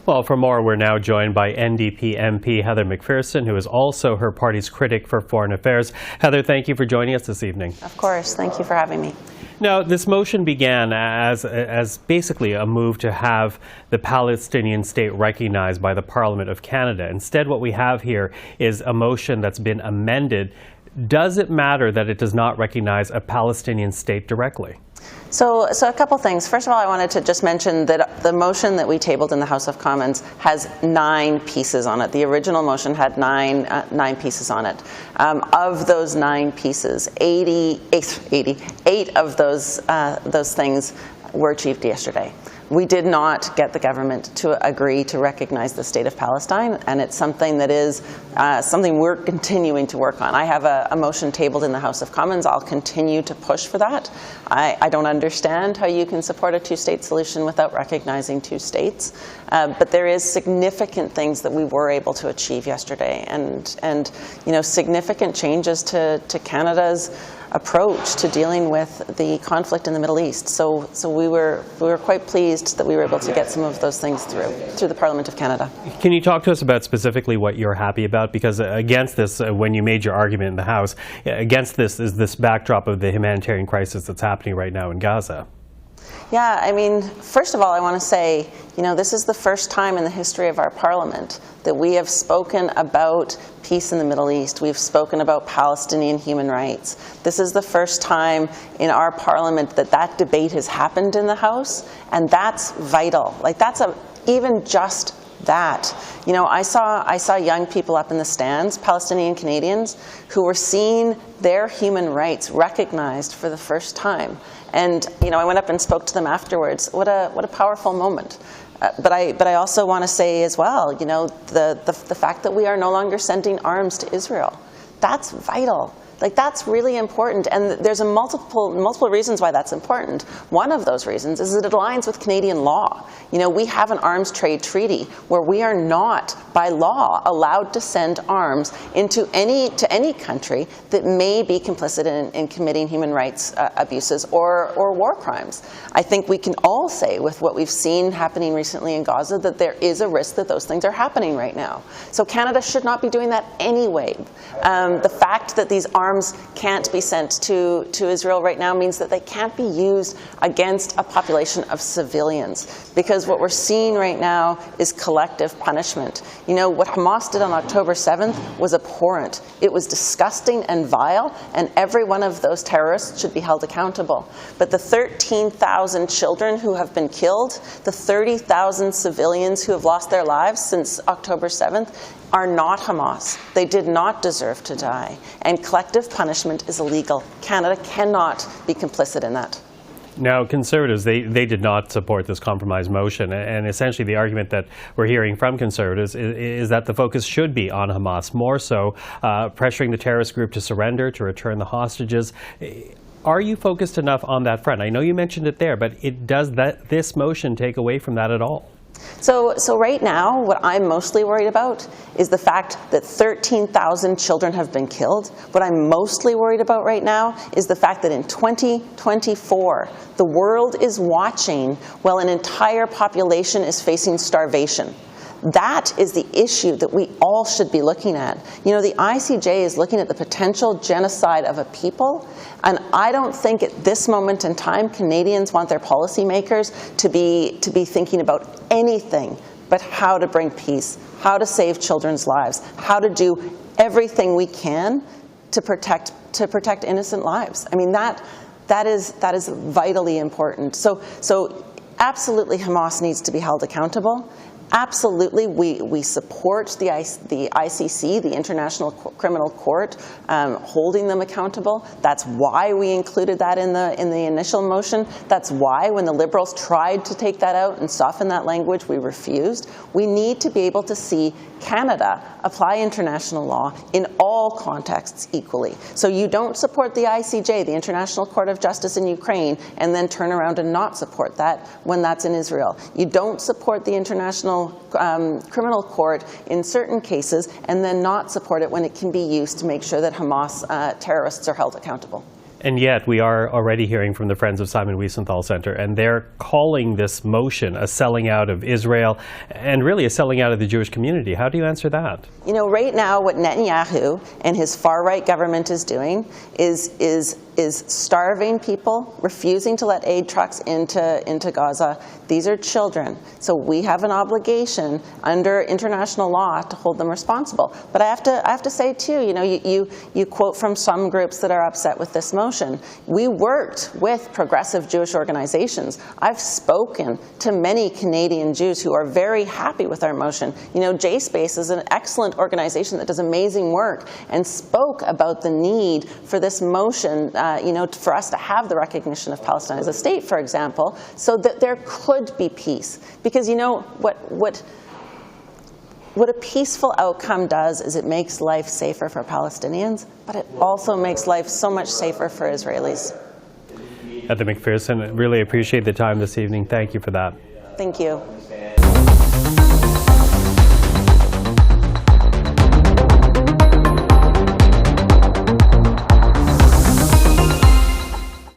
Well, for more, we're now joined by NDP MP Heather McPherson, who is also her party's critic for foreign affairs. Heather, thank you for joining us this evening. Of course. Thank you for having me. Now, this motion began as basically a move to have the Palestinian state recognized by the Parliament of Canada. Instead, what we have here is a motion that's been amended. Does it matter that it does not recognize a Palestinian state directly? So a couple things. First of all, I wanted to just mention that the motion that we tabled in the House of Commons has 9 pieces on it. The original motion had nine pieces on it. Of those 9 pieces, 8 of those things were achieved yesterday. We did not get the government to agree to recognize the state of Palestine, and it's something that is something we're continuing to work on. I have a motion tabled in the House of Commons. I'll continue to push for that. I don't understand how you can support a 2-state solution without recognizing 2 states, but there is significant things that we were able to achieve yesterday, and you know, significant changes to Canada's approach to dealing with the conflict in the Middle East. So we were quite pleased that we were able to get some of those things through the Parliament of Canada. Can you talk to us about specifically what you're happy about? Because against this, when you made your argument in the House, against this is this backdrop of the humanitarian crisis that's happening right now in Gaza. Yeah, I mean, first of all, I want to say, you know, this is the first time in the history of our Parliament that we have spoken about peace in the Middle East. We've spoken about Palestinian human rights. This is the first time in our Parliament that debate has happened in the House, and that's vital. Like, that's even just that. You know, I saw young people up in the stands, Palestinian Canadians, who were seeing their human rights recognized for the first time. And, you know, I went up and spoke to them afterwards. What a powerful moment. But I also want to say as well, you know, the fact that we are no longer sending arms to Israel, that's vital. Like, that's really important, and there's multiple reasons why that's important. One of those reasons is that it aligns with Canadian law. You know, we have an arms trade treaty where we are not, by law, allowed to send arms to any country that may be complicit in committing human rights abuses or war crimes. I think we can all say, with what we've seen happening recently in Gaza, that there is a risk that those things are happening right now. So Canada should not be doing that anyway. The fact that these arms can't be sent to Israel right now means that they can't be used against a population of civilians, because what we're seeing right now is collective punishment. You know, what Hamas did on October 7th was abhorrent. It was disgusting and vile, and every one of those terrorists should be held accountable. But the 13,000 children who have been killed, the 30,000 civilians who have lost their lives since October 7th, are not Hamas. They did not deserve to die. And collective punishment is illegal. Canada cannot be complicit in that. Now, Conservatives, they did not support this compromise motion, and essentially the argument that we're hearing from Conservatives is that the focus should be on Hamas, more so pressuring the terrorist group to surrender, to return the hostages. Are you focused enough on that front? I know you mentioned it there, but does this motion take away from that at all? So right now, what I'm mostly worried about is the fact that 13,000 children have been killed. What I'm mostly worried about right now is the fact that in 2024, the world is watching while an entire population is facing starvation. That is the issue that we all should be looking at. You know, the ICJ is looking at the potential genocide of a people, and I don't think at this moment in time Canadians want their policymakers to be thinking about anything but how to bring peace, how to save children's lives, how to do everything we can to protect innocent lives. I mean, that is vitally important. So absolutely, Hamas needs to be held accountable. Absolutely, we support the ICC, the International Criminal Court, holding them accountable. That's why we included that in the initial motion. That's why when the Liberals tried to take that out and soften that language, we refused. We need to be able to see Canada apply international law in all contexts equally. So you don't support the ICJ, the International Court of Justice in Ukraine, and then turn around and not support that when that's in Israel. You don't support the International Criminal Court in certain cases and then not support it when it can be used to make sure that Hamas terrorists are held accountable. And yet we are already hearing from the Friends of Simon Wiesenthal Center, and they're calling this motion a selling out of Israel and really a selling out of the Jewish community. How do you answer that? You know, right now what Netanyahu and his far-right government is doing is starving people, refusing to let aid trucks into Gaza. These are children. So we have an obligation under international law to hold them responsible. But I have to say too, you know, you quote from some groups that are upset with this motion. We worked with progressive Jewish organizations. I've spoken to many Canadian Jews who are very happy with our motion. You know, JSpace is an excellent organization that does amazing work and spoke about the need for this motion, you know, for us to have the recognition of Palestine as a state, for example, so that there could be peace. Because, you know, what a peaceful outcome does is it makes life safer for Palestinians, but it also makes life so much safer for Israelis. At the McPherson, really appreciate the time this evening. Thank you for that. Thank you.